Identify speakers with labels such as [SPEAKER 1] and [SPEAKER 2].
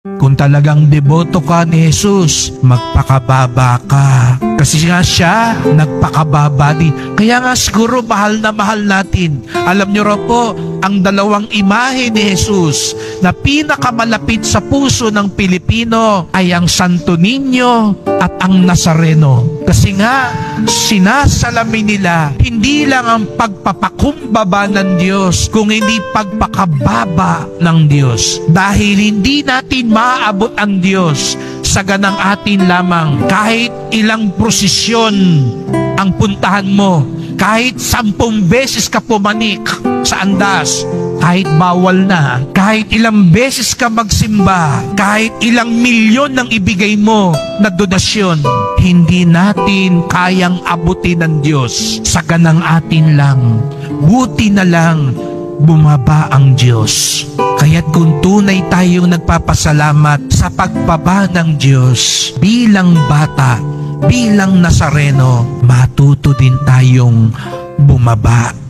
[SPEAKER 1] Kung talagang deboto ka ni Jesus, magpakababa ka. Kasi nga siya, nagpakababa din. Kaya nga siguro mahal na mahal natin. Alam niyo raw po, ang dalawang imahe ni Jesus na pinakamalapit sa puso ng Pilipino ay ang Santo Niño at ang Nazareno. Kasi nga, sinasalamin nila hindi lang ang pagpapakumbaba ng Diyos, kung hindi pagpakababa ng Diyos. Dahil hindi natin maaabot ang Diyos sa ganang atin lamang. Kahit ilang prosesyon ang puntahan mo, kahit 10 beses ka pumanik sa andas, kahit bawal na, kahit ilang beses ka magsimba, kahit ilang milyon ang ibigay mo na donasyon, hindi natin kayang abutin ng Diyos sa ganang atin lang. Buti na lang bumaba ang Diyos. Kaya't kung tunay tayong nagpapasalamat sa pagbaba ng Diyos bilang bata, bilang Nazareno, matuto din tayong bumaba